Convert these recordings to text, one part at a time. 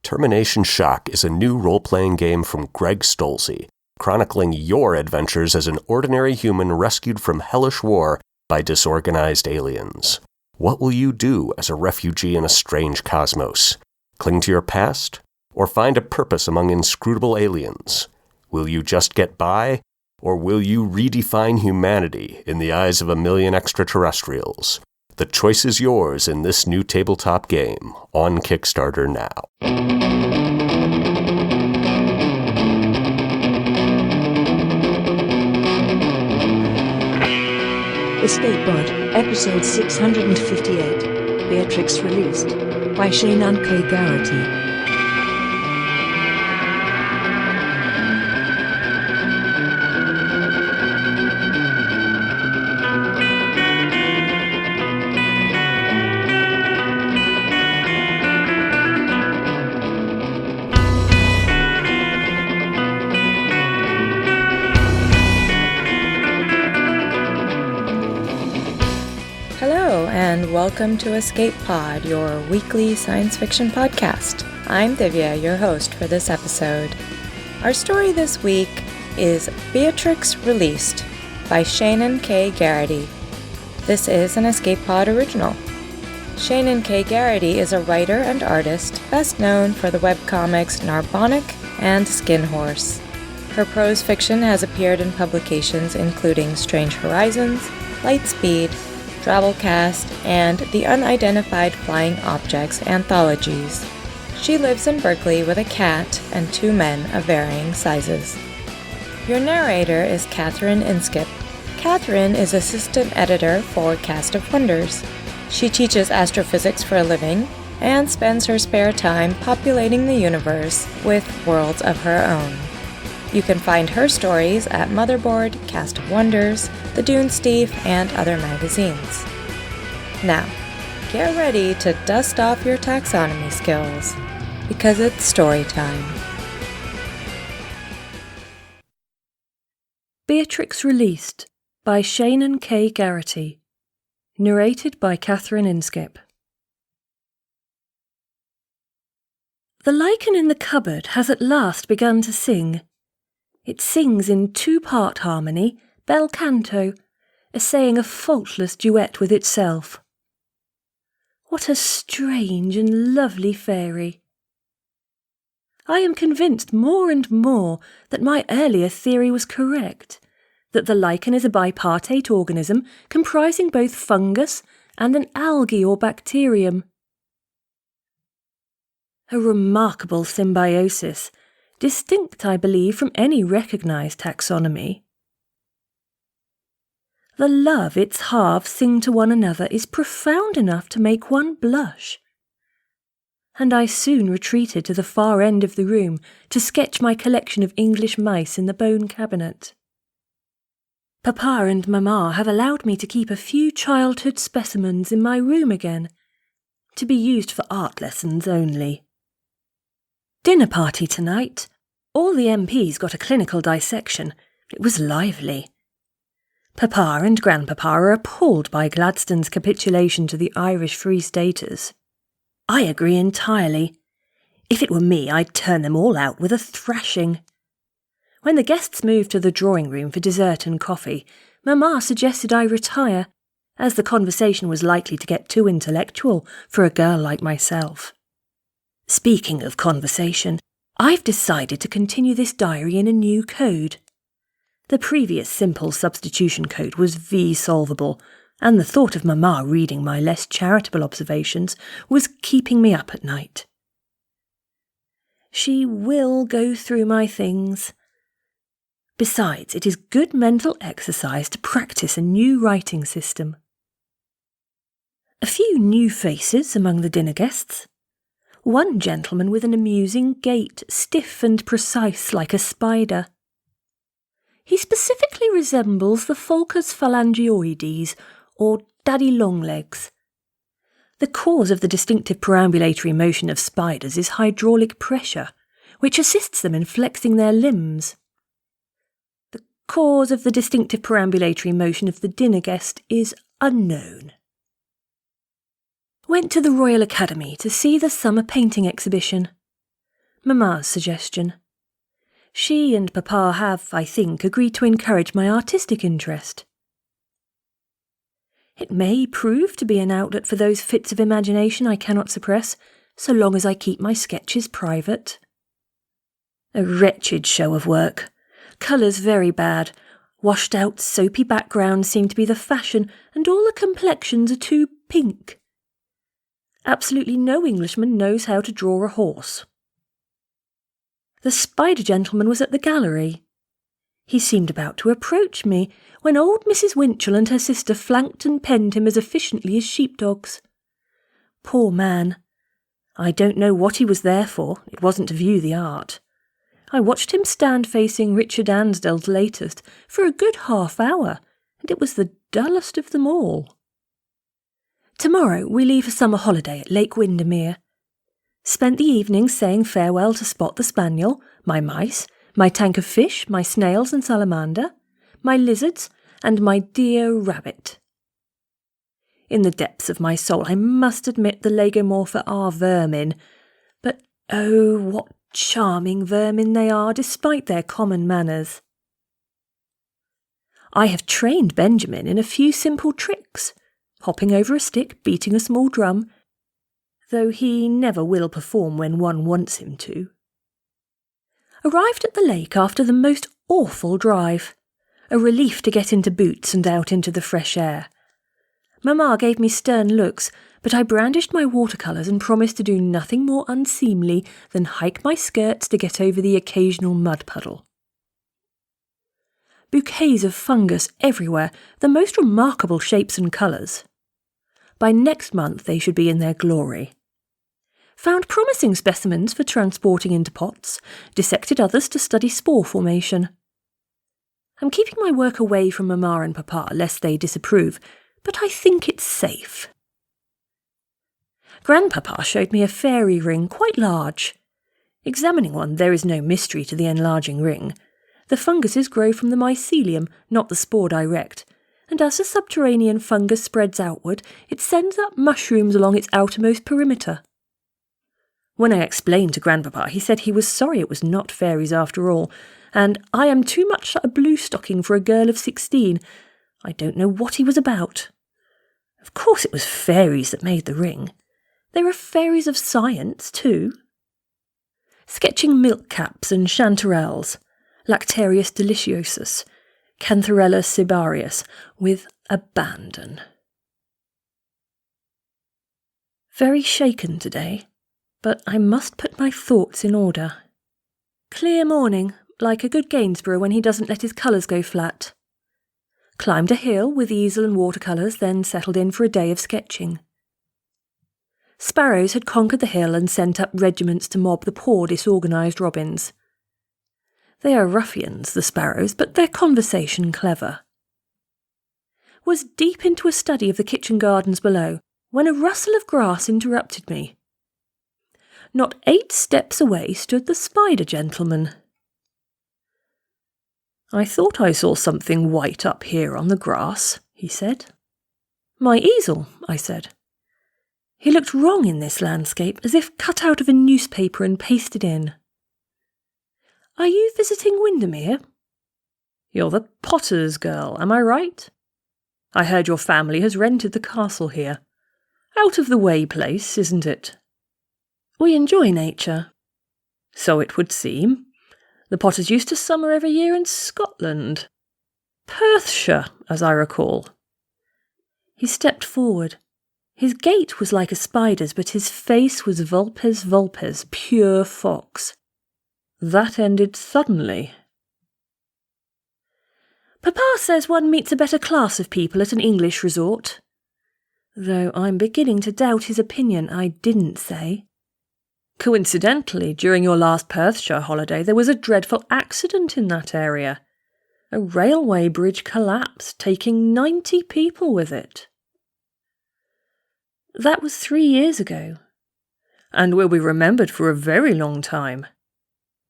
Termination Shock is a new role-playing game from Greg Stolze, chronicling your adventures as an ordinary human rescued from hellish war by disorganized aliens. What will you do as a refugee in a strange cosmos? Cling to your past? Or find a purpose among inscrutable aliens? Will you just get by? Or will you redefine humanity in the eyes of a million extraterrestrials? The choice is yours in this new tabletop game on Kickstarter now. Escape Pod, Episode 658, Beatrix released, by Shannon K. Garrity. And welcome to Escape Pod, your weekly science fiction podcast. I'm Divya, your host for this episode. Our story this week is Beatrix Released by Shannon K. Garrity. This is an Escape Pod original. Shannon K. Garrity is a writer and artist best known for the webcomics Narbonic and Skin Horse. Her prose fiction has appeared in publications including Strange Horizons, Lightspeed, Drabblecast, and the Unidentified Flying Objects anthologies. She lives in Berkeley with a cat and two men of varying sizes. Your narrator is Catherine Inskip. Catherine is assistant editor for Cast of Wonders. She teaches astrophysics for a living and spends her spare time populating the universe with worlds of her own. You can find her stories at Motherboard, Cast of Wonders, The Dune Steve, and other magazines. Now, get ready to dust off your taxonomy skills, because it's story time. Beatrix Released by Shannon K. Garrity. Narrated by Catherine Inskip. The lichen in the cupboard has at last begun to sing. It sings in two-part harmony, bel canto, essaying a faultless duet with itself. What a strange and lovely fairy! I am convinced more and more that my earlier theory was correct, that the lichen is a bipartite organism comprising both fungus and an algae or bacterium. A remarkable symbiosis, distinct, I believe, from any recognised taxonomy. The love its halves sing to one another is profound enough to make one blush. And I soon retreated to the far end of the room to sketch my collection of English mice in the bone cabinet. Papa and Mamma have allowed me to keep a few childhood specimens in my room again, to be used for art lessons only. Dinner party tonight. All the MPs got a clinical dissection. It was lively. Papa and Grandpapa are appalled by Gladstone's capitulation to the Irish Free Staters. I agree entirely. If it were me, I'd turn them all out with a thrashing. When the guests moved to the drawing room for dessert and coffee, Mamma suggested I retire, as the conversation was likely to get too intellectual for a girl like myself. Speaking of conversation, I've decided to continue this diary in a new code. The previous simple substitution code was V-solvable, and the thought of Mamma reading my less charitable observations was keeping me up at night. She will go through my things. Besides, it is good mental exercise to practice a new writing system. A few new faces among the dinner guests. One gentleman with an amusing gait, stiff and precise like a spider. He specifically resembles the Pholcus phalangioides, or daddy longlegs. The cause of the distinctive perambulatory motion of spiders is hydraulic pressure, which assists them in flexing their limbs. The cause of the distinctive perambulatory motion of the dinner guest is unknown. Went to the Royal Academy to see the summer painting exhibition. Mamma's suggestion. She and Papa have, I think, agreed to encourage my artistic interest. It may prove to be an outlet for those fits of imagination I cannot suppress, so long as I keep my sketches private. A wretched show of work. Colours very bad. Washed-out, soapy backgrounds seem to be the fashion, and all the complexions are too pink. Absolutely no Englishman knows how to draw a horse. The spider gentleman was at the gallery. He seemed about to approach me, when old Mrs. Winchell and her sister flanked and penned him as efficiently as sheepdogs. Poor man. I don't know what he was there for. It wasn't to view the art. I watched him stand facing Richard Ansdell's latest for a good half-hour, and it was the dullest of them all. Tomorrow we leave for summer holiday at Lake Windermere. Spent the evening saying farewell to Spot the spaniel, my mice, my tank of fish, my snails and salamander, my lizards, and my dear rabbit. In the depths of my soul I must admit the Lagomorpha are vermin, but oh, what charming vermin they are, despite their common manners. I have trained Benjamin in a few simple tricks, hopping over a stick, beating a small drum, though he never will perform when one wants him to. Arrived at the lake after the most awful drive, a relief to get into boots and out into the fresh air. Mamma gave me stern looks, but I brandished my watercolours and promised to do nothing more unseemly than hike my skirts to get over the occasional mud puddle. Bouquets of fungus everywhere, the most remarkable shapes and colours. By next month they should be in their glory. Found promising specimens for transporting into pots, dissected others to study spore formation. I'm keeping my work away from Mamma and Papa lest they disapprove, but I think it's safe. Grandpapa showed me a fairy ring quite large. Examining one, there is no mystery to the enlarging ring. The funguses grow from the mycelium, not the spore direct, and as the subterranean fungus spreads outward, it sends up mushrooms along its outermost perimeter. When I explained to Grandpapa, he said he was sorry it was not fairies after all, and I am too much a blue stocking for a girl of 16. I don't know what he was about. Of course it was fairies that made the ring. There are fairies of science, too. Sketching milk caps and chanterelles, Lactarius deliciosus, Cantharella cibarius, with abandon. Very shaken today, but I must put my thoughts in order. Clear morning, like a good Gainsborough when he doesn't let his colours go flat. Climbed a hill with easel and watercolours, then settled in for a day of sketching. Sparrows had conquered the hill and sent up regiments to mob the poor disorganised robins. They are ruffians, the sparrows, but their conversation clever. Was deep into a study of the kitchen gardens below, when a rustle of grass interrupted me. Not 8 steps away stood the spider gentleman. "I thought I saw something white up here on the grass," he said. "My easel," I said. He looked wrong in this landscape, as if cut out of a newspaper and pasted in. "Are you visiting Windermere?" "You're the Potter's girl, am I right? I heard your family has rented the castle here. Out-of-the-way place, isn't it?" "We enjoy nature." "So it would seem. The Potters used to summer every year in Scotland. Perthshire, as I recall." He stepped forward. His gait was like a spider's, but his face was vulpes vulpes, pure fox. That ended suddenly. "Papa says one meets a better class of people at an English resort. Though I'm beginning to doubt his opinion, I didn't say. Coincidentally, during your last Perthshire holiday, there was a dreadful accident in that area. A railway bridge collapsed, taking 90 people with it." "That was 3 years ago." "And will be remembered for a very long time.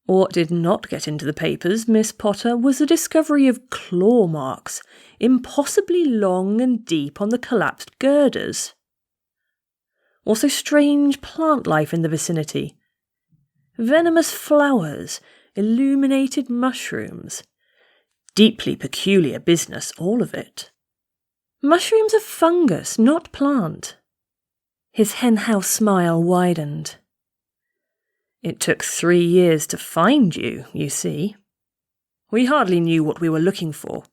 What did not get into the papers, Miss Potter, was the discovery of claw marks, impossibly long and deep on the collapsed girders. Also strange plant life in the vicinity. Venomous flowers, illuminated mushrooms. Deeply peculiar business, all of it. Mushrooms are fungus, not plant. His henhouse smile widened. It took 3 years to find you, you see. We hardly knew what we were looking for.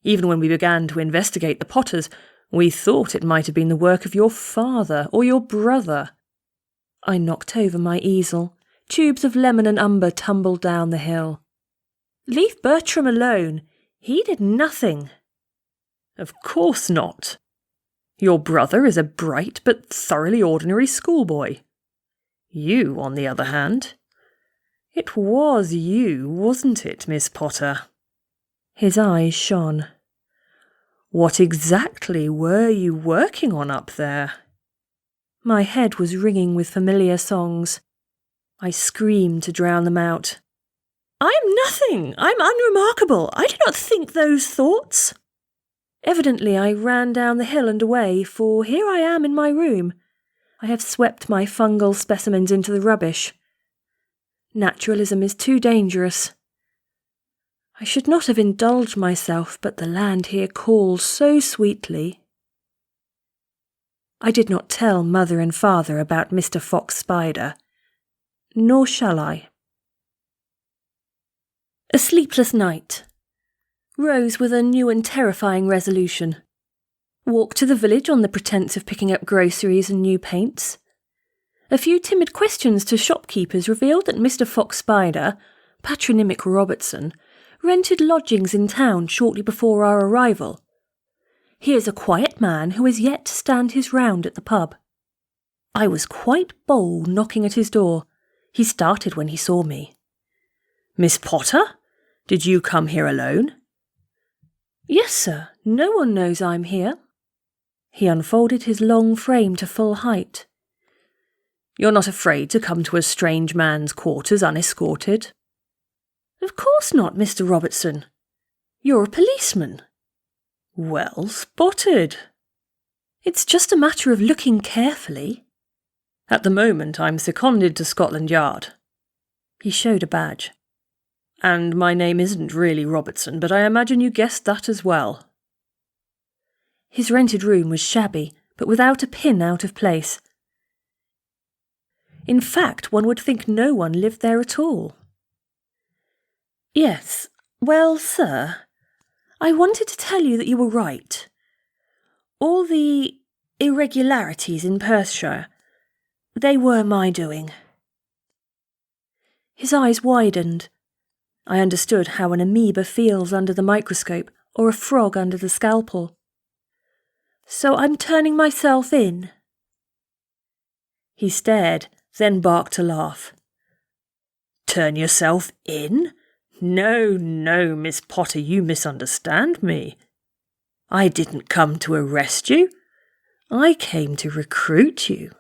Even when we began to investigate the Potters, we thought it might have been the work of your father or your brother. I knocked over my easel. Tubes of lemon and umber tumbled down the hill. Leave Bertram alone. He did nothing. Of course not. Your brother is a bright but thoroughly ordinary schoolboy. You, on the other hand... It was you, wasn't it, Miss Potter? His eyes shone. What exactly were you working on up there? My head was ringing with familiar songs. I screamed to drown them out. I'm nothing! I'm unremarkable! I do not think those thoughts! Evidently I ran down the hill and away, for here I am in my room. I have swept my fungal specimens into the rubbish. Naturalism is too dangerous. I should not have indulged myself, but the land here calls so sweetly. I did not tell Mother and Father about Mr. Fox Spider, nor shall I. A sleepless night. Rose with a new and terrifying resolution. Walk to the village on the pretence of picking up groceries and new paints. A few timid questions to shopkeepers revealed that Mr. Fox Spider, patronymic Robertson, rented lodgings in town shortly before our arrival. He is a quiet man who is yet to stand his round at the pub. I was quite bold knocking at his door. He started when he saw me. Miss Potter? Did you come here alone? Yes, sir. No one knows I'm here. He unfolded his long frame to full height. You're not afraid to come to a strange man's quarters unescorted? Of course not, Mr. Robertson. You're a policeman. Well spotted. It's just a matter of looking carefully. At the moment I'm seconded to Scotland Yard. He showed a badge. And my name isn't really Robertson, but I imagine you guessed that as well. His rented room was shabby, but without a pin out of place. In fact, one would think no one lived there at all. Yes, well, sir, I wanted to tell you that you were right. All the irregularities in Perthshire, they were my doing. His eyes widened. I understood how an amoeba feels under the microscope or a frog under the scalpel. So I'm turning myself in. He stared, then barked a laugh. Turn yourself in? No, Miss Potter, you misunderstand me. I didn't come to arrest you. I came to recruit you.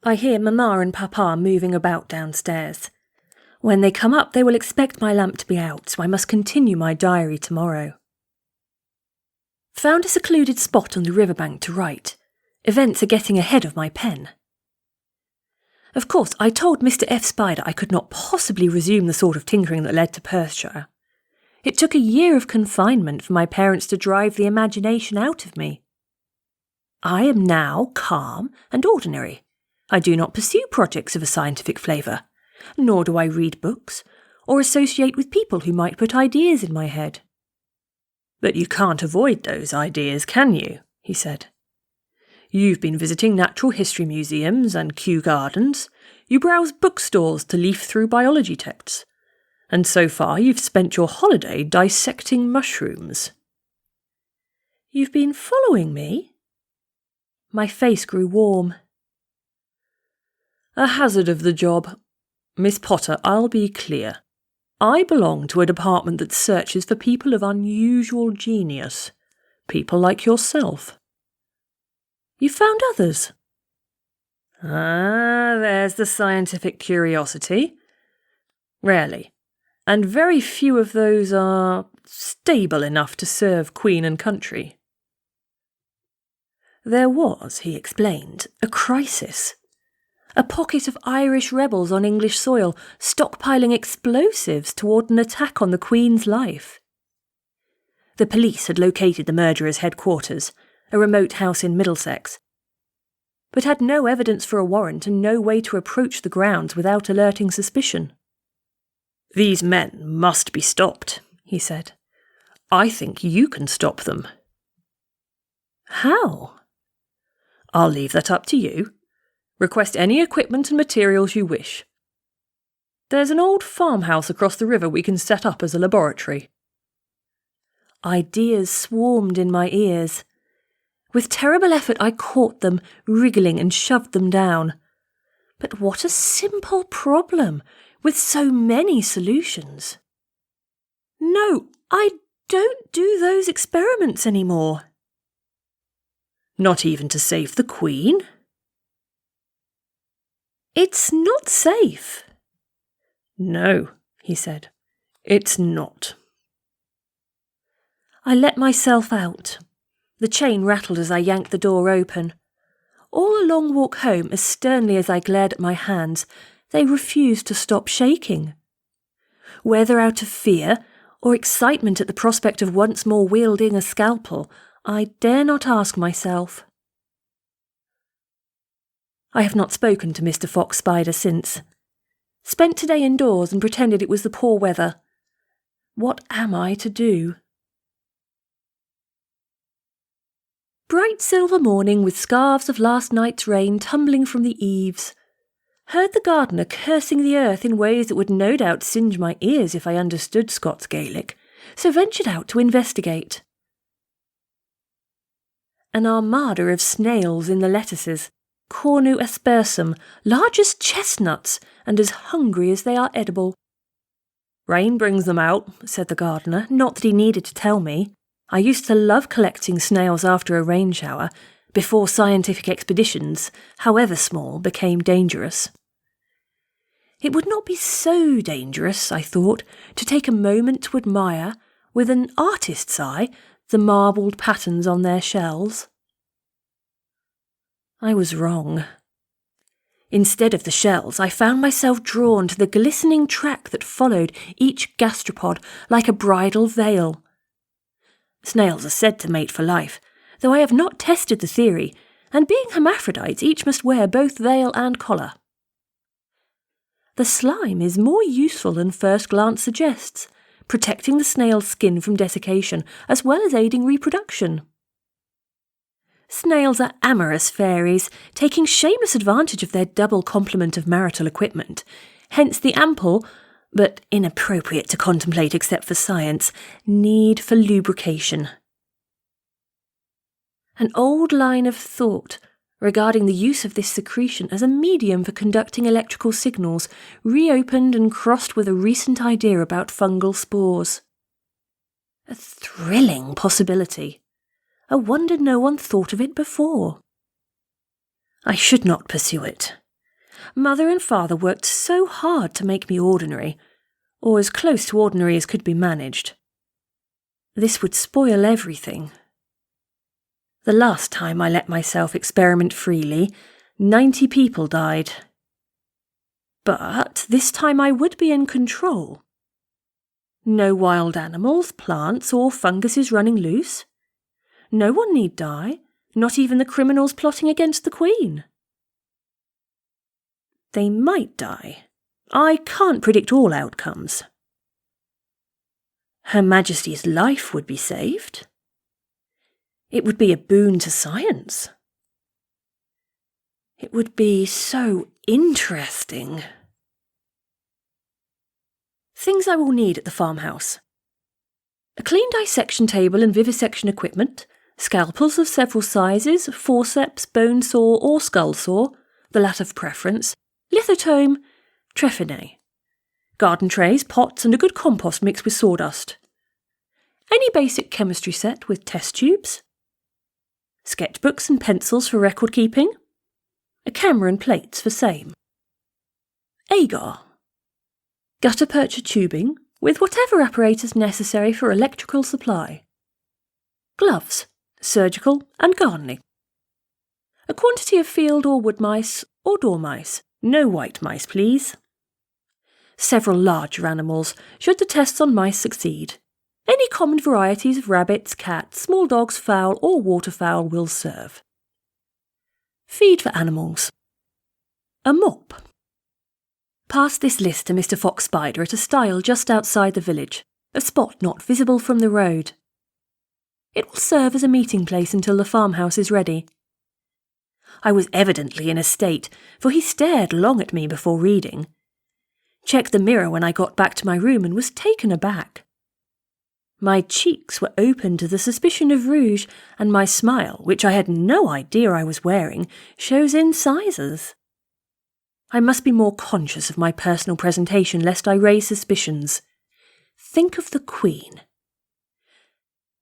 I hear Mamma and Papa moving about downstairs. When they come up, they will expect my lamp to be out, so I must continue my diary tomorrow. Found a secluded spot on the riverbank to write. Events are getting ahead of my pen. Of course, I told Mr. F. Spider I could not possibly resume the sort of tinkering that led to Perthshire. It took a year of confinement for my parents to drive the imagination out of me. I am now calm and ordinary. I do not pursue projects of a scientific flavour, nor do I read books or associate with people who might put ideas in my head. But you can't avoid those ideas, can you? He said. You've been visiting natural history museums and Kew Gardens. You browse bookstores to leaf through biology texts. And so far you've spent your holiday dissecting mushrooms. You've been following me? My face grew warm. A hazard of the job. Miss Potter, I'll be clear. I belong to a department that searches for people of unusual genius. People like yourself. You found others? There's the scientific curiosity. Rarely. And very few of those are stable enough to serve Queen and country. There was, he explained, a crisis. a pocket of Irish rebels on English soil stockpiling explosives toward an attack on the Queen's life. The police had located the murderer's headquarters, a remote house in Middlesex, but had no evidence for a warrant and no way to approach the grounds without alerting suspicion. "These men must be stopped," he said. "I think you can stop them." "How?" "I'll leave that up to you. Request any equipment and materials you wish. There's an old farmhouse across the river we can set up as a laboratory." Ideas swarmed in my ears. With terrible effort I caught them, wriggling, and shoved them down. But what a simple problem, with so many solutions. "No, I don't do those experiments anymore." "Not even to save the Queen?" "It's not safe." "No," he said, "it's not." I let myself out. The chain rattled as I yanked the door open. All a long walk home, as sternly as I glared at my hands, they refused to stop shaking. Whether out of fear or excitement at the prospect of once more wielding a scalpel, I dare not ask myself. I have not spoken to Mr. Fox Spider since. Spent today indoors and pretended it was the poor weather. What am I to do? Bright silver morning with scarves of last night's rain tumbling from the eaves. Heard the gardener cursing the earth in ways that would no doubt singe my ears if I understood Scots Gaelic, so ventured out to investigate. An armada of snails in the lettuces, cornu aspersum, large as chestnuts and as hungry as they are edible. "Rain brings them out," said the gardener, not that he needed to tell me. I used to love collecting snails after a rain shower, before scientific expeditions, however small, became dangerous. It would not be so dangerous, I thought, to take a moment to admire, with an artist's eye, the marbled patterns on their shells. I was wrong. Instead of the shells, I found myself drawn to the glistening track that followed each gastropod like a bridal veil. Snails are said to mate for life, though I have not tested the theory, and being hermaphrodites, each must wear both veil and collar. The slime is more useful than first glance suggests, protecting the snail's skin from desiccation, as well as aiding reproduction. Snails are amorous fairies, taking shameless advantage of their double complement of marital equipment, hence the ample, but inappropriate to contemplate except for science, need for lubrication. An old line of thought regarding the use of this secretion as a medium for conducting electrical signals reopened and crossed with a recent idea about fungal spores. A thrilling possibility. A wonder no one thought of it before. I should not pursue it. Mother and father worked so hard to make me ordinary, or as close to ordinary as could be managed. This would spoil everything. The last time I let myself experiment freely, 90 people died. But this time I would be in control. No wild animals, plants, or funguses running loose. No one need die, not even the criminals plotting against the Queen. They might die. I can't predict all outcomes. Her Majesty's life would be saved. It would be a boon to science. It would be so interesting. Things I will need at the farmhouse. A clean dissection table and vivisection equipment, scalpels of several sizes, forceps, bone saw or skull saw, the latter of preference, lithotome, trephinet, garden trays, pots and a good compost mixed with sawdust. Any basic chemistry set with test tubes. Sketchbooks and pencils for record keeping. A camera and plates for same. Agar. Gutta percha tubing with whatever apparatus necessary for electrical supply. Gloves, surgical and gardening. A quantity of field or wood mice or dormice, No white mice, please. Several larger animals, should the tests on mice succeed. Any common varieties of rabbits, cats, small dogs, fowl or waterfowl will serve. Feed for animals. A mop. Pass this list to Mr. Fox Spider at a stile just outside the village, a spot not visible from the road. It will serve as a meeting place until the farmhouse is ready. I was evidently in a state, for he stared long at me before reading. Checked the mirror when I got back to my room and was taken aback. My cheeks were open to the suspicion of rouge, and my smile, which I had no idea I was wearing, shows incisors. I must be more conscious of my personal presentation lest I raise suspicions. Think of the Queen.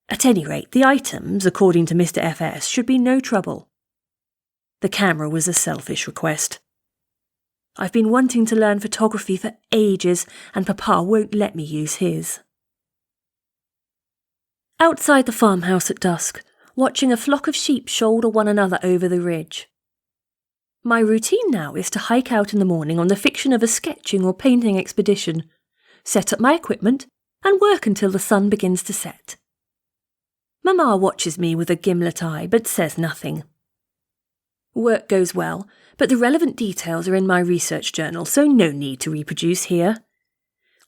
At any rate, the items, according to Mr. F.S., should be no trouble. The camera was a selfish request. I've been wanting to learn photography for ages, and Papa won't let me use his. Outside the farmhouse at dusk, watching a flock of sheep shoulder one another over the ridge. My routine now is to hike out in the morning on the fiction of a sketching or painting expedition, set up my equipment, and work until the sun begins to set. Mamma watches me with a gimlet eye, but says nothing. Work goes well, but the relevant details are in my research journal, so no need to reproduce here.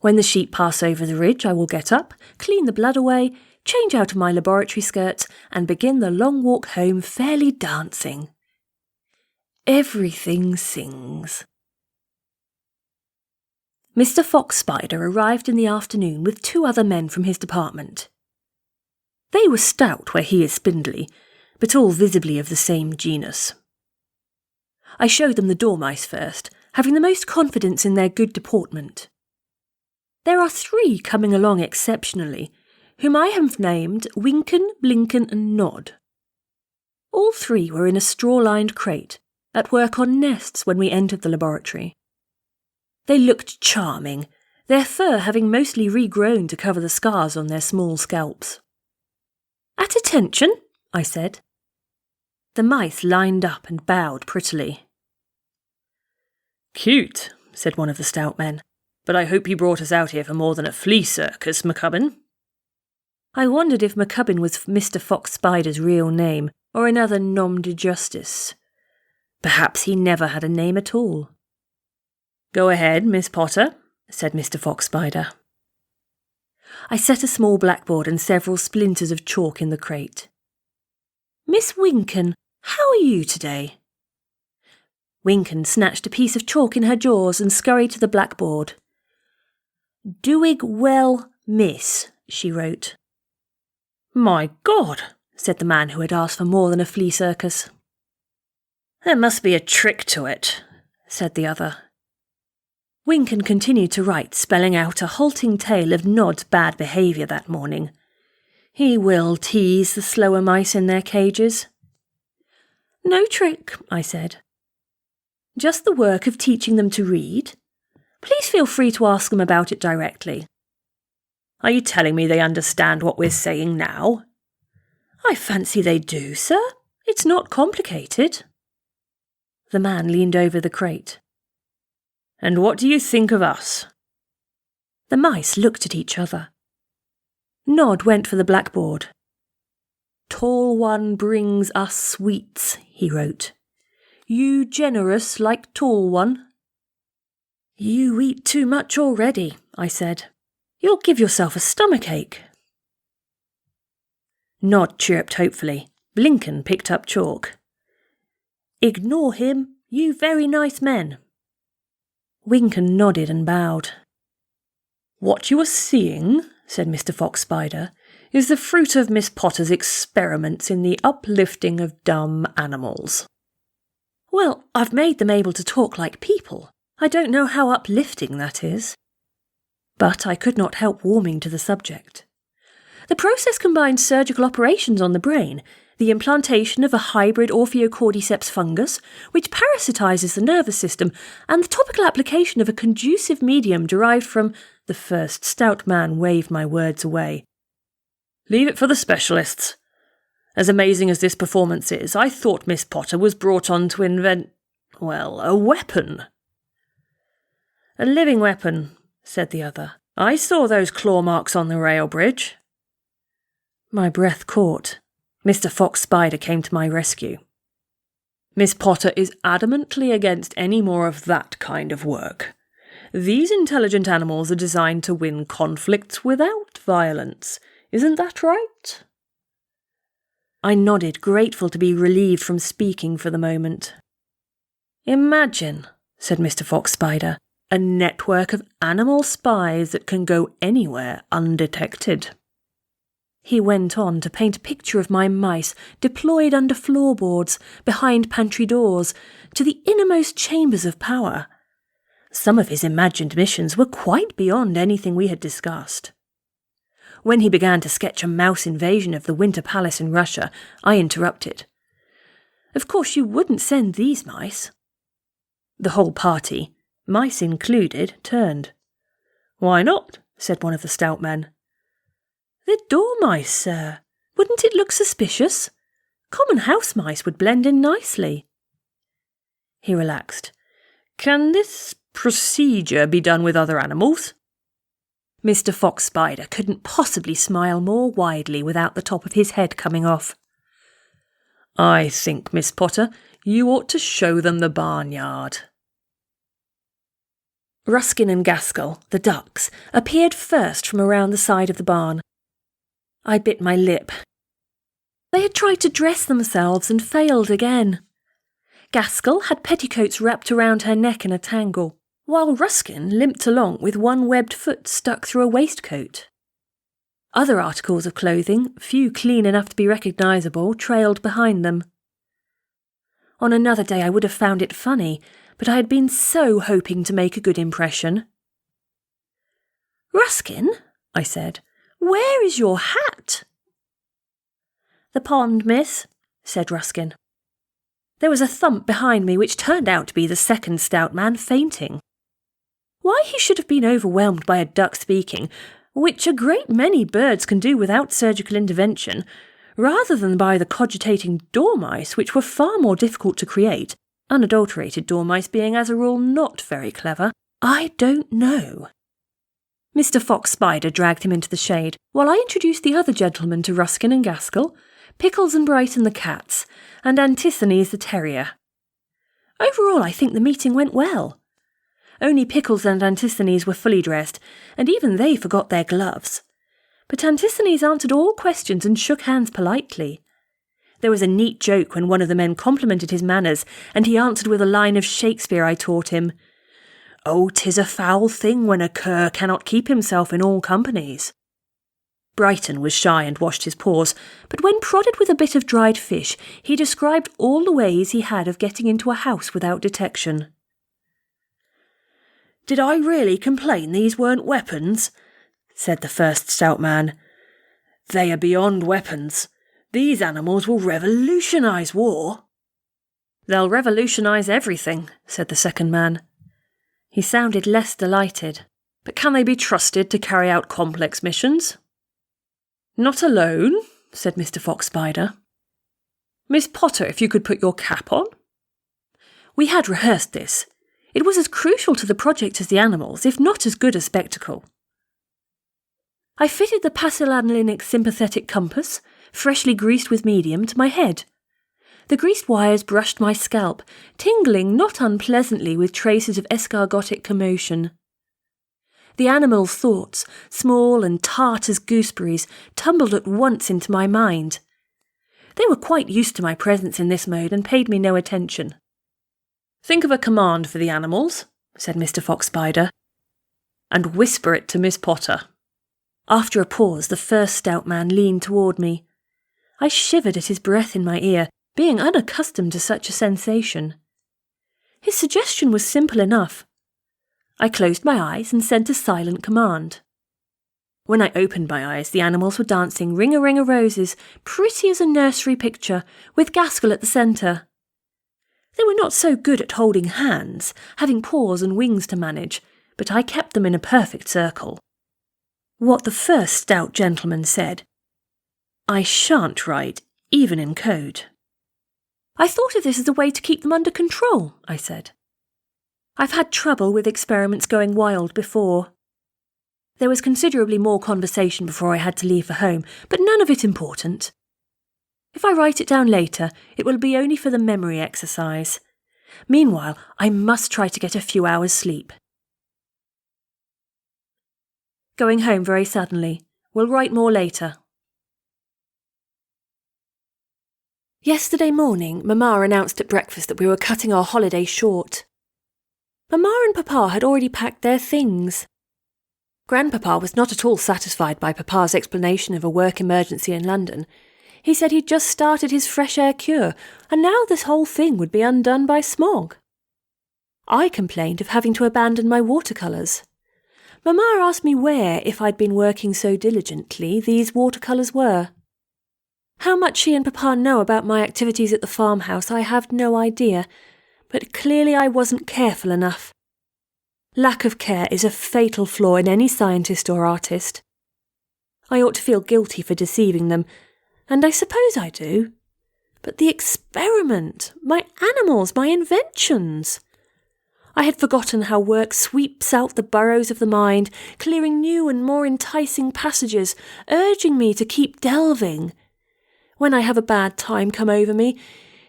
When the sheep pass over the ridge, I will get up, clean the blood away, change out of my laboratory skirts, and begin the long walk home fairly dancing. Everything sings. Mr. Fox Spider arrived in the afternoon with 2 other men from his department. They were stout where he is spindly, but all visibly of the same genus. I showed them the dormice first, having the most confidence in their good deportment. There are 3 coming along exceptionally, whom I have named Winken, Blinken and Nod. All 3 were in a straw-lined crate, at work on nests when we entered the laboratory. They looked charming, their fur having mostly regrown to cover the scars on their small scalps. "At attention," I said. The mice lined up and bowed prettily. "Cute," said one of the stout men, "but I hope you brought us out here for more than a flea circus, McCubbin." I wondered if McCubbin was Mr. Fox Spider's real name, or another nom de justice. Perhaps he never had a name at all. "Go ahead, Miss Potter," said Mr. Fox Spider. I set a small blackboard and several splinters of chalk in the crate. "Miss Winken, how are you today?" Winken snatched a piece of chalk in her jaws and scurried to the blackboard. "Doing well, miss," she wrote. "My God," said the man who had asked for more than a flea circus. "There must be a trick to it," said the other. Winken continued to write, spelling out a halting tale of Nod's bad behaviour that morning. He will tease the slower mice in their cages. "No trick," I said. "Just the work of teaching them to read. Please feel free to ask them about it directly." "Are you telling me they understand what we're saying now?" "I fancy they do, sir. It's not complicated." The man leaned over the crate. "And what do you think of us?" The mice looked at each other. Nod went for the blackboard. "Tall one brings us sweets," he wrote. "You generous like tall one?" "You eat too much already," I said. "You'll give yourself a stomachache." Nod chirped hopefully. Blinken picked up chalk. "Ignore him, you very nice men." Winken nodded and bowed. "What you are seeing," said Mr. Fox Spider, "is the fruit of Miss Potter's experiments in the uplifting of dumb animals." "Well, I've made them able to talk like people. I don't know how uplifting that is." But I could not help warming to the subject. The process combines surgical operations on the brain, the implantation of a hybrid Orpheocordyceps fungus, which parasitizes the nervous system, and the topical application of a conducive medium derived from— The first stout man waved my words away. "Leave it for the specialists. As amazing as this performance is, I thought Miss Potter was brought on to invent, well, a weapon." "A living weapon," said the other. "I saw those claw marks on the rail bridge." My breath caught. Mr. Fox Spider came to my rescue. "Miss Potter is adamantly against any more of that kind of work. These intelligent animals are designed to win conflicts without violence. Isn't that right?" I nodded, grateful to be relieved from speaking for the moment. "Imagine," said Mr. Fox Spider, "a network of animal spies that can go anywhere undetected." He went on to paint a picture of my mice deployed under floorboards, behind pantry doors, to the innermost chambers of power. Some of his imagined missions were quite beyond anything we had discussed. When he began to sketch a mouse invasion of the Winter Palace in Russia, I interrupted. "Of course you wouldn't send these mice." The whole party, mice included, turned. "Why not?" said one of the stout men. "They're dormice, sir. Wouldn't it look suspicious? Common house mice would blend in nicely." He relaxed. "Can this procedure be done with other animals?" Mr. Fox Spider couldn't possibly smile more widely without the top of his head coming off. "I think, Miss Potter, you ought to show them the barnyard." Ruskin and Gaskell, the ducks, appeared first from around the side of the barn. I bit my lip. They had tried to dress themselves and failed again. Gaskell had petticoats wrapped around her neck in a tangle, while Ruskin limped along with one webbed foot stuck through a waistcoat. Other articles of clothing, few clean enough to be recognisable, trailed behind them. On another day I would have found it funny, but I had been so hoping to make a good impression. "Ruskin," I said, "where is your hat?" "The pond, miss," said Ruskin. There was a thump behind me which turned out to be the second stout man fainting. Why he should have been overwhelmed by a duck speaking, which a great many birds can do without surgical intervention, rather than by the cogitating dormice, which were far more difficult to create, unadulterated dormice being as a rule not very clever, I don't know. Mr. Fox Spider dragged him into the shade, while I introduced the other gentlemen to Ruskin and Gaskell, Pickles and Brighton the cats, and Antisthenes the terrier. Overall, I think the meeting went well. Only Pickles and Antisthenes were fully dressed, and even they forgot their gloves. But Antisthenes answered all questions and shook hands politely. There was a neat joke when one of the men complimented his manners, and he answered with a line of Shakespeare I taught him. "Oh, 'tis a foul thing when a cur cannot keep himself in all companies." Brighton was shy and washed his paws, but when prodded with a bit of dried fish, he described all the ways he had of getting into a house without detection. "Did I really complain these weren't weapons?" said the first stout man. "They are beyond weapons. These animals will revolutionise war." "They'll revolutionise everything," said the second man. He sounded less delighted. "But can they be trusted to carry out complex missions?" "Not alone," said Mr. Fox Spider. "Miss Potter, if you could put your cap on." We had rehearsed this. It was as crucial to the project as the animals, if not as good a spectacle. I fitted the Pasilanlinic sympathetic compass, freshly greased with medium, to my head. The greased wires brushed my scalp, tingling not unpleasantly with traces of escargotic commotion. The animals' thoughts, small and tart as gooseberries, tumbled at once into my mind. They were quite used to my presence in this mode and paid me no attention. "Think of a command for the animals," said Mr. Fox Spider, "and whisper it to Miss Potter." After a pause, the first stout man leaned toward me. I shivered at his breath in my ear, being unaccustomed to such a sensation. His suggestion was simple enough. I closed my eyes and sent a silent command. When I opened my eyes, the animals were dancing ring-a-ring-a-roses, pretty as a nursery picture, with Gaskell at the centre. They were not so good at holding hands, having paws and wings to manage, but I kept them in a perfect circle. What the first stout gentleman said, I shan't write, even in code. "I thought of this as a way to keep them under control," I said. I've had trouble with experiments going wild before. There was considerably more conversation before I had to leave for home, but none of it important. If I write it down later, it will be only for the memory exercise. Meanwhile, I must try to get a few hours' sleep. Going home very suddenly. We'll write more later. Yesterday morning, Mamma announced at breakfast that we were cutting our holiday short. Mamma and Papa had already packed their things. Grandpapa was not at all satisfied by Papa's explanation of a work emergency in London. He said he'd just started his fresh air cure, and now this whole thing would be undone by smog. I complained of having to abandon my watercolours. Mamma asked me where, if I'd been working so diligently, these watercolours were. How much she and Papa know about my activities at the farmhouse I have no idea, but clearly I wasn't careful enough. Lack of care is a fatal flaw in any scientist or artist. I ought to feel guilty for deceiving them, and I suppose I do. But the experiment, my animals, my inventions. I had forgotten how work sweeps out the burrows of the mind, clearing new and more enticing passages, urging me to keep delving. When I have a bad time come over me,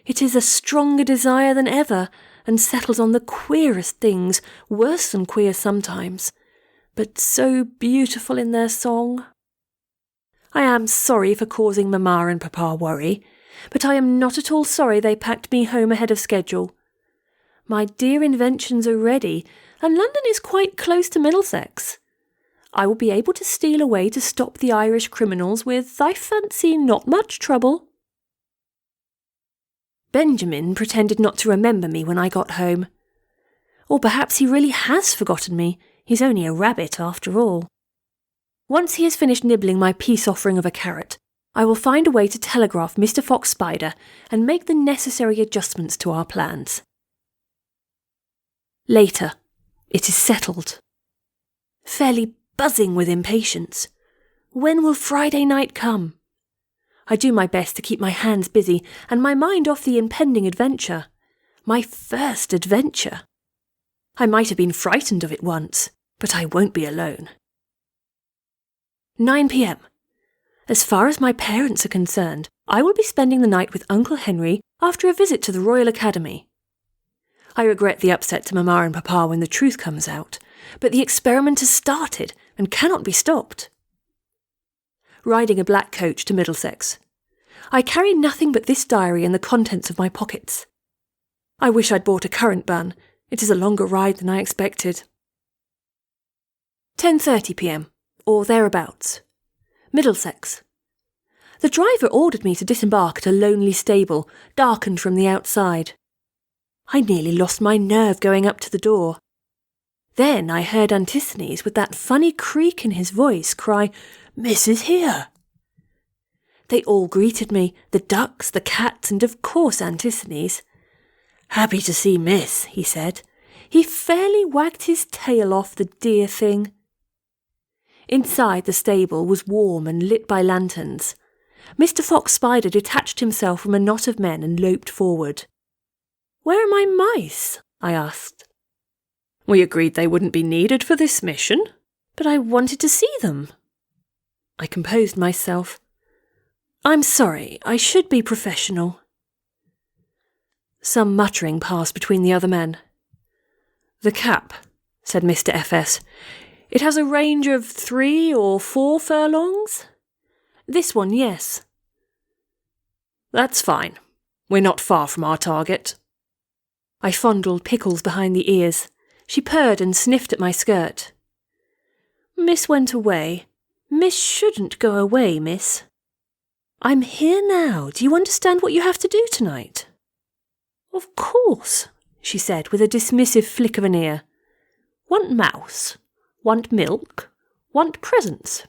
it is a stronger desire than ever, and settles on the queerest things, worse than queer sometimes, but so beautiful in their song. I am sorry for causing Mamma and Papa worry, but I am not at all sorry they packed me home ahead of schedule. My dear inventions are ready, and London is quite close to Middlesex. I will be able to steal away to stop the Irish criminals with, I fancy, not much trouble. Benjamin pretended not to remember me when I got home. Or perhaps he really has forgotten me. He's only a rabbit after all. Once he has finished nibbling my peace offering of a carrot, I will find a way to telegraph Mr. Fox Spider and make the necessary adjustments to our plans. Later, it is settled. Fairly buzzing with impatience. When will Friday night come? I do my best to keep my hands busy and my mind off the impending adventure. My first adventure. I might have been frightened of it once, but I won't be alone. 9 p.m. As far as my parents are concerned, I will be spending the night with Uncle Henry after a visit to the Royal Academy. I regret the upset to Mamma and Papa when the truth comes out, but the experiment has started and cannot be stopped. Riding a black coach to Middlesex. I carry nothing but this diary and the contents of my pockets. I wish I'd bought a currant bun. It is a longer ride than I expected. 10:30 p.m, or thereabouts. Middlesex. The driver ordered me to disembark at a lonely stable, darkened from the outside. I nearly lost my nerve going up to the door. Then I heard Antisthenes, with that funny creak in his voice, cry, "Miss is here." They all greeted me, the ducks, the cats, and of course Antisthenes. "Happy to see Miss," he said. He fairly wagged his tail off, the dear thing. Inside the stable was warm and lit by lanterns. Mr. Fox Spider detached himself from a knot of men and loped forward. "Where are my mice?" I asked. "We agreed they wouldn't be needed for this mission." "But I wanted to see them." I composed myself. "I'm sorry, I should be professional." Some muttering passed between the other men. "The cap," said Mr. F.S. "It has a range of 3 or 4 furlongs?" "This one, yes." "That's fine. We're not far from our target." I fondled Pickles behind the ears. She purred and sniffed at my skirt. "Miss went away. Miss shouldn't go away, miss." "I'm here now. Do you understand what you have to do tonight?" "Of course," she said with a dismissive flick of an ear. "Want mouse? Want milk? Want presents?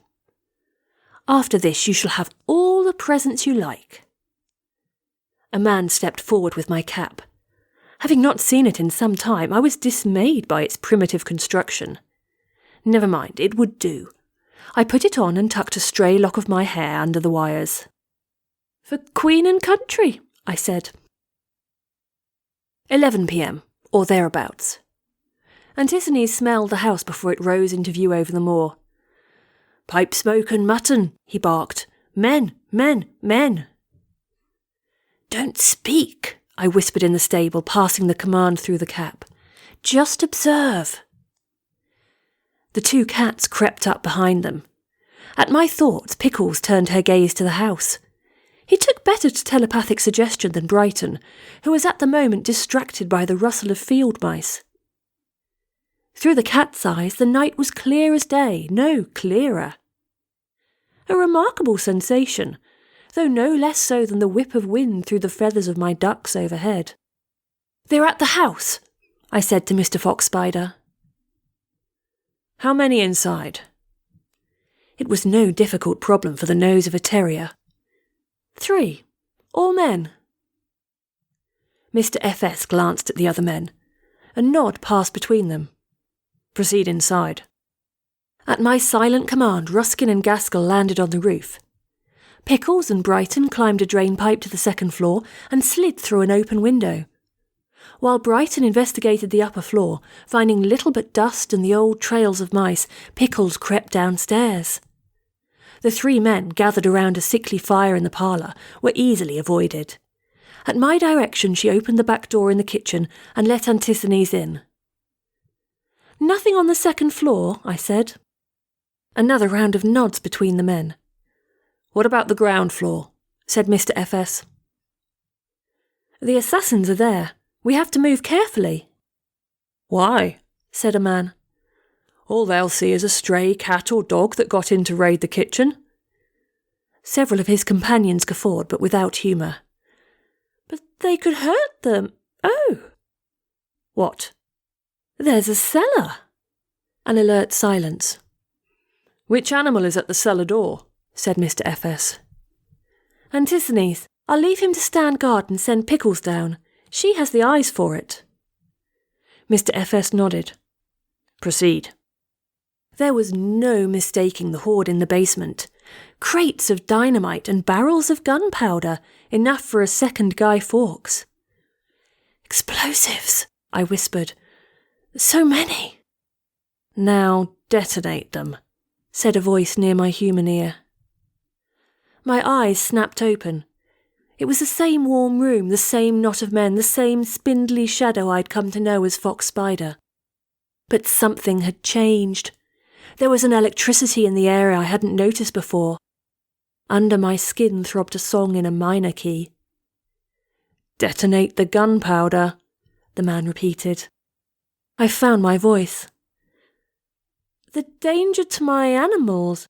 After this you shall have all the presents you like." A man stepped forward with my cap. Having not seen it in some time, I was dismayed by its primitive construction. Never mind, it would do. I put it on and tucked a stray lock of my hair under the wires. "For Queen and Country," I said. 11 p.m, or thereabouts. Antithenes smelled the house before it rose into view over the moor. "Pipe smoke and mutton," he barked. "Men, men, men." "Don't speak," I whispered in the stable, passing the command through the cap. "Just observe." The two cats crept up behind them. At my thoughts, Pickles turned her gaze to the house. He took better to telepathic suggestion than Brighton, who was at the moment distracted by the rustle of field mice. Through the cat's eyes, the night was clear as day, no clearer. A remarkable sensation, though no less so than the whip of wind through the feathers of my ducks overhead. "They're at the house," I said to Mr. Fox Spider. "How many inside?" It was no difficult problem for the nose of a terrier. "3, all men." Mr. F.S. glanced at the other men. A nod passed between them. "Proceed inside." At my silent command, Ruskin and Gaskell landed on the roof. Pickles and Brighton climbed a drain pipe to the second floor and slid through an open window. While Brighton investigated the upper floor, finding little but dust and the old trails of mice, Pickles crept downstairs. The 3 men, gathered around a sickly fire in the parlour, were easily avoided. At my direction, she opened the back door in the kitchen and let Antithenes in. "Nothing on the second floor," I said. Another round of nods between the men. "What about the ground floor?" said Mr. F.S. "The assassins are there. We have to move carefully." "Why?" said a man. "All they'll see is a stray cat or dog that got in to raid the kitchen." Several of his companions guffawed, but without humour. "But they could hurt them. Oh!" "What?" "There's a cellar." An alert silence. "Which animal is at the cellar door?" said Mr. F.S. "Antithenes. I'll leave him to stand guard and send Pickles down. She has the eyes for it." Mr. F.S. nodded. "Proceed." There was no mistaking the hoard in the basement. Crates of dynamite and barrels of gunpowder, enough for a second Guy Fawkes. "Explosives," I whispered. "So many." "Now detonate them," said a voice near my human ear. My eyes snapped open. It was the same warm room, the same knot of men, the same spindly shadow I'd come to know as Fox Spider. But something had changed. There was an electricity in the air I hadn't noticed before. Under my skin throbbed a song in a minor key. "Detonate the gunpowder," the man repeated. I found my voice. "The danger to my animals."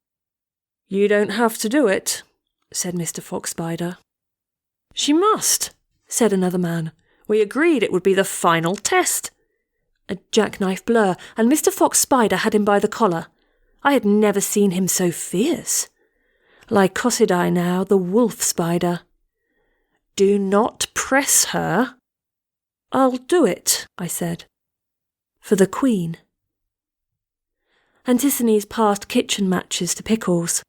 "You don't have to do it," said Mr. Fox Spider. "She must," said another man. "We agreed it would be the final test." A jackknife blur, and Mr. Fox Spider had him by the collar. I had never seen him so fierce. Lycosidae now, the wolf spider. "Do not press her." "I'll do it," I said. "For the Queen." Antithenes passed kitchen matches to Pickles.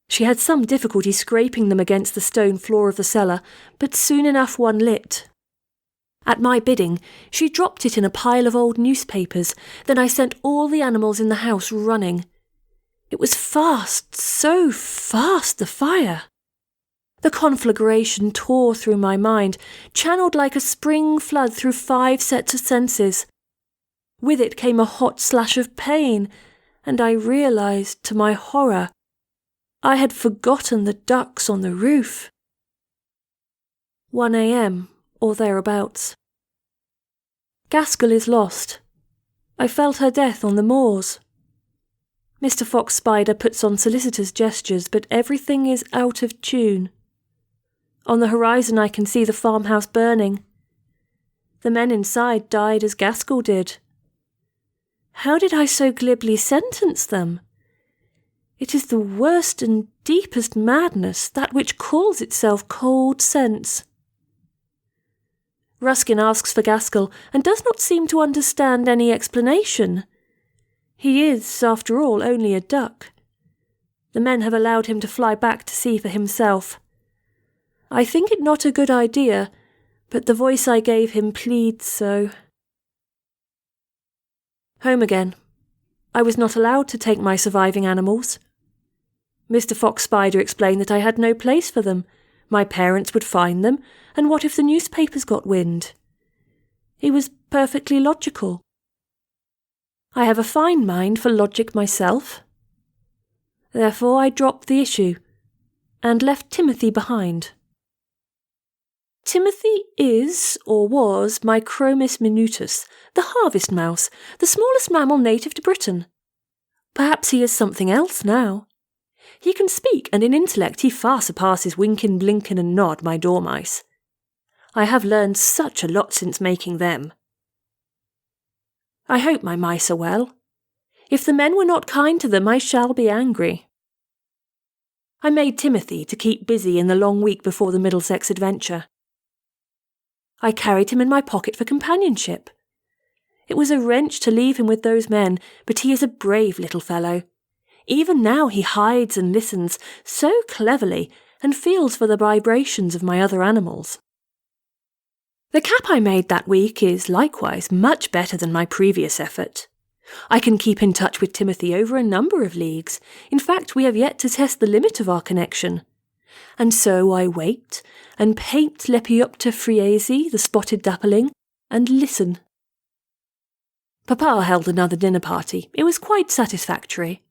She had some difficulty scraping them against the stone floor of the cellar, but soon enough one lit. At my bidding, she dropped it in a pile of old newspapers. Then I sent all the animals in the house running. It was fast, so fast, the fire. The conflagration tore through my mind, channeled like a spring flood through 5 sets of senses. With it came a hot slash of pain, and I realised, to my horror, I had forgotten the ducks on the roof. 1 a.m, or thereabouts. Gaskell is lost. I felt her death on the moors. Mr. Fox Spider puts on solicitous gestures, but everything is out of tune. On the horizon I can see the farmhouse burning. The men inside died as Gaskell did. How did I so glibly sentence them? It is the worst and deepest madness, that which calls itself cold sense. Ruskin asks for Gaskell and does not seem to understand any explanation. He is, after all, only a duck. The men have allowed him to fly back to see for himself. I think it not a good idea, but the voice I gave him pleads so. Home again. I was not allowed to take my surviving animals. Mr. Fox Spider explained that I had no place for them. My parents would find them, and what if the newspapers got wind? He was perfectly logical. I have a fine mind for logic myself. Therefore I dropped the issue and left Timothy behind. Timothy is, or was, Micromis minutus, the harvest mouse, the smallest mammal native to Britain. Perhaps he is something else now. He can speak, and in intellect he far surpasses Winkin, Blinkin and Nod, my dormice. I have learned such a lot since making them. I hope my mice are well. If the men were not kind to them, I shall be angry. I made Timothy to keep busy in the long week before the Middlesex adventure. I carried him in my pocket for companionship. It was a wrench to leave him with those men, but he is a brave little fellow. Even now he hides and listens so cleverly and feels for the vibrations of my other animals. The cap I made that week is likewise much better than my previous effort. I can keep in touch with Timothy over a number of leagues. In fact, we have yet to test the limit of our connection. And so I wait and paint Lepiopter friesi, the spotted dappling, and listen. Papa held another dinner party. It was quite satisfactory.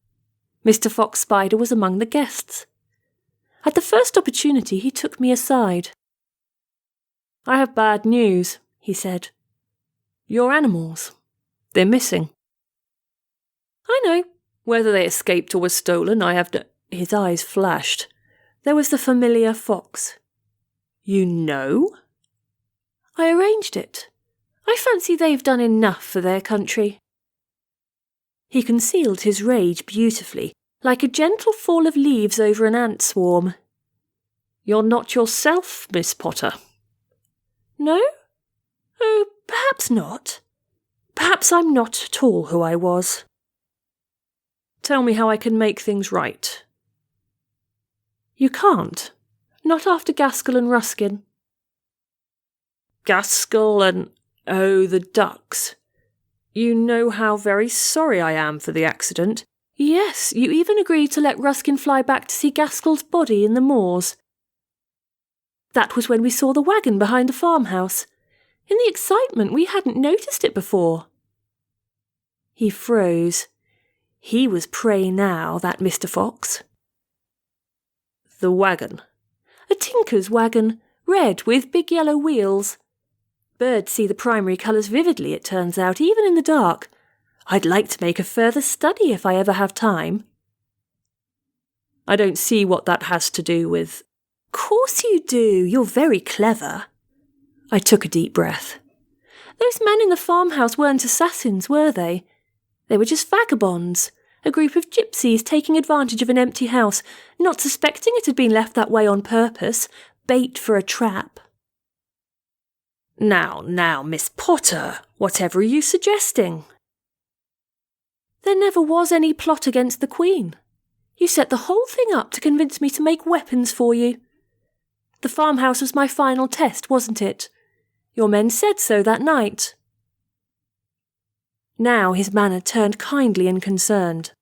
Mr. Fox Spider was among the guests. At the first opportunity he took me aside. "I have bad news," he said. "Your animals, they're missing." "I know. Whether they escaped or were stolen, I have His eyes flashed. There was the familiar fox. "You know?" "I arranged it. I fancy they've done enough for their country." He concealed his rage beautifully, like a gentle fall of leaves over an ant swarm. "You're not yourself, Miss Potter." "No? Oh, perhaps not. Perhaps I'm not at all who I was." "Tell me how I can make things right." "You can't. Not after Gaskell and Ruskin." "Gaskell and... oh, the ducks. You know how very sorry I am for the accident." "Yes, you even agreed to let Ruskin fly back to see Gaskell's body in the moors. That was when we saw the wagon behind the farmhouse. In the excitement, we hadn't noticed it before." He froze. He was prey now, that Mr. Fox. "The wagon?" "A tinker's wagon, red with big yellow wheels. Birds see the primary colours vividly, it turns out, even in the dark. I'd like to make a further study if I ever have time." "I don't see what that has to do with..." "Course you do. You're very clever." I took a deep breath. "Those men in the farmhouse weren't assassins, were they? They were just vagabonds, a group of gypsies taking advantage of an empty house, not suspecting it had been left that way on purpose, bait for a trap." Now, Miss Potter, whatever are you suggesting?" "There never was any plot against the Queen. You set the whole thing up to convince me to make weapons for you. The farmhouse was my final test, wasn't it? Your men said so that night." Now his manner turned kindly and concerned.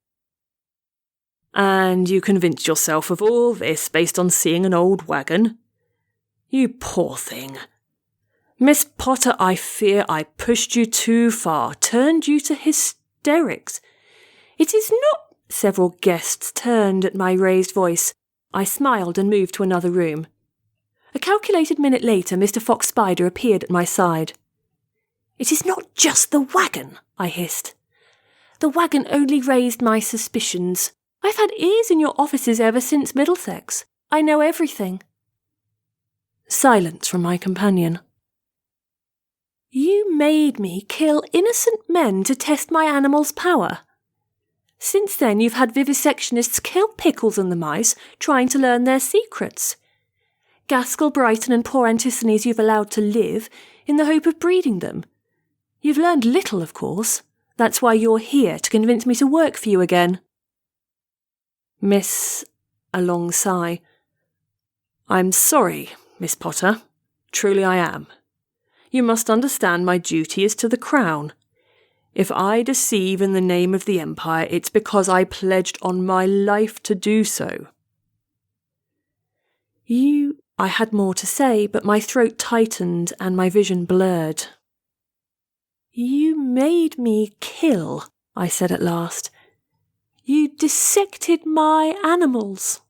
"And you convinced yourself of all this based on seeing an old wagon? You poor thing. Miss Potter, I fear I pushed you too far, turned you to hysterics. It is not..." Several guests turned at my raised voice. I smiled and moved to another room. A calculated minute later, Mr. Fox Spider appeared at my side. "It is not just the wagon," I hissed. "The wagon only raised my suspicions. I've had ears in your offices ever since Middlesex. I know everything." Silence from my companion. "You made me kill innocent men to test my animal's power. Since then you've had vivisectionists kill Pickles and the mice, trying to learn their secrets. Gaskell, Brighton and poor Antisones you've allowed to live, in the hope of breeding them. You've learned little, of course. That's why you're here, to convince me to work for you again." "Miss..." a long sigh. "I'm sorry, Miss Potter. Truly I am. You must understand my duty is to the Crown. If I deceive in the name of the Empire, it's because I pledged on my life to do so. I had more to say, but my throat tightened and my vision blurred. You made me kill, I said at last. You dissected my animals.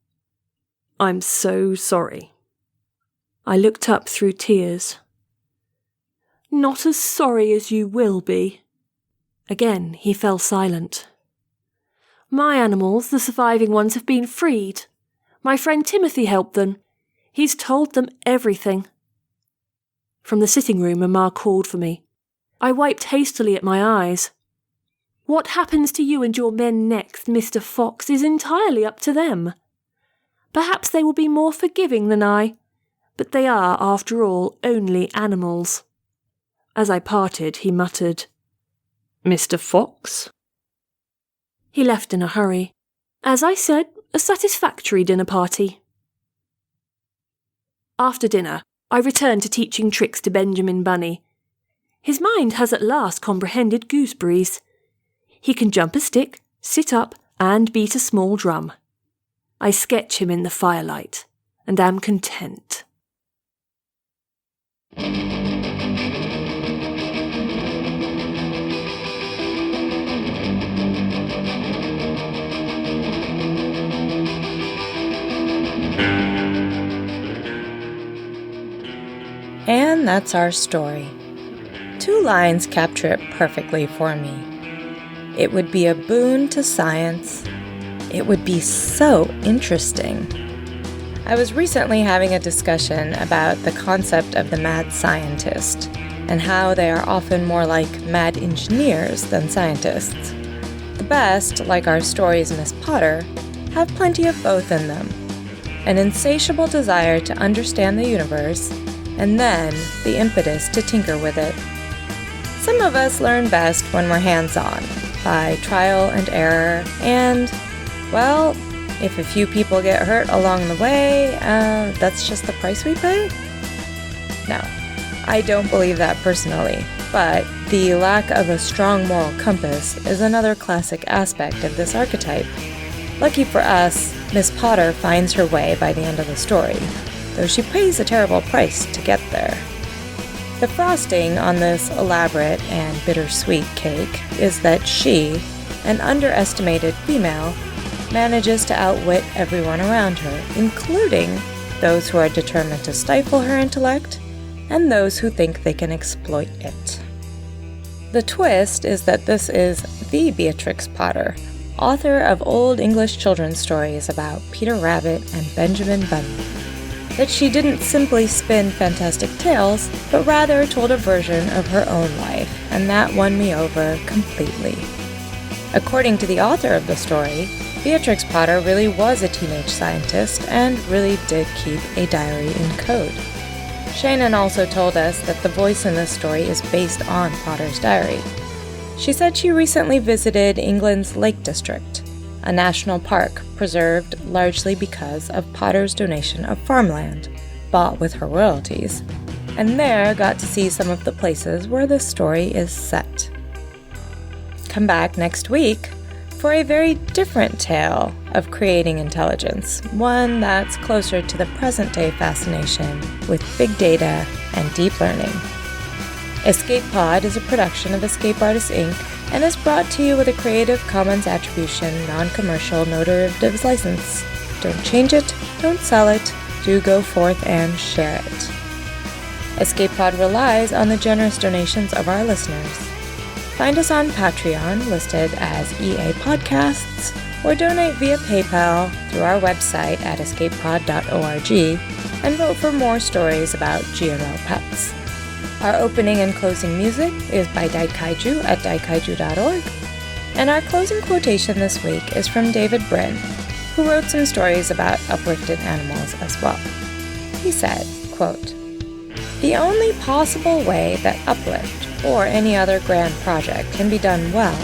I'm so sorry. I looked up through tears. Not as sorry as you will be. Again he fell silent. My animals, the surviving ones, have been freed. My friend Timothy helped them. He's told them everything. From the sitting room, Mamma called for me. I wiped hastily at my eyes. What happens to you and your men next, Mr. Fox, is entirely up to them. Perhaps they will be more forgiving than I, but they are, after all, only animals. As I parted, he muttered, Mr. Fox? He left in a hurry. As I said, a satisfactory dinner party. After dinner, I returned to teaching tricks to Benjamin Bunny. His mind has at last comprehended gooseberries. He can jump a stick, sit up, and beat a small drum. I sketch him in the firelight, and am content. And that's our story. 2 lines capture it perfectly for me. It would be a boon to science. It would be so interesting. I was recently having a discussion about the concept of the mad scientist and how they are often more like mad engineers than scientists. The best, like our story's Miss Potter, have plenty of both in them. An insatiable desire to understand the universe, and then the impetus to tinker with it. Some of us learn best when we're hands-on, by trial and error, and, well, if a few people get hurt along the way, that's just the price we pay? No, I don't believe that personally, but the lack of a strong moral compass is another classic aspect of this archetype. Lucky for us, Miss Potter finds her way by the end of the story, though she pays a terrible price to get there. The frosting on this elaborate and bittersweet cake is that she, an underestimated female, manages to outwit everyone around her, including those who are determined to stifle her intellect and those who think they can exploit it. The twist is that this is the Beatrix Potter, author of old English children's stories about Peter Rabbit and Benjamin Bunny. That she didn't simply spin fantastic tales, but rather told a version of her own life, and that won me over completely. According to the author of the story, Beatrix Potter really was a teenage scientist and really did keep a diary in code. Shannon also told us that the voice in this story is based on Potter's diary. She said she recently visited England's Lake District, a national park preserved largely because of Potter's donation of farmland, bought with her royalties, and there got to see some of the places where this story is set. Come back next week for a very different tale of creating intelligence, one that's closer to the present-day fascination with big data and deep learning. Escape Pod is a production of Escape Artists Inc., and is brought to you with a Creative Commons Attribution, Non-Commercial, No Derivatives license. Don't change it, don't sell it, do go forth and share it. Escape Pod relies on the generous donations of our listeners. Find us on Patreon, listed as EA Podcasts, or donate via PayPal through our website at escapepod.org, and vote for more stories about GMO pets. Our opening and closing music is by Daikaiju at daikaiju.org, and our closing quotation this week is from David Brin, who wrote some stories about uplifted animals as well. He said, quote, "The only possible way that Uplift, or any other grand project, can be done well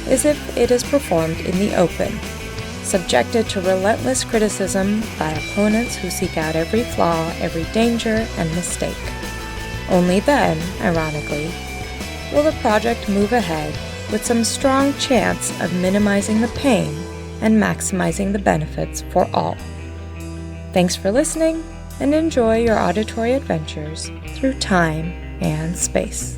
is if it is performed in the open, subjected to relentless criticism by opponents who seek out every flaw, every danger, and mistake. Only then, ironically, will the project move ahead with some strong chance of minimizing the pain and maximizing the benefits for all. Thanks for listening, and enjoy your auditory adventures through time and space.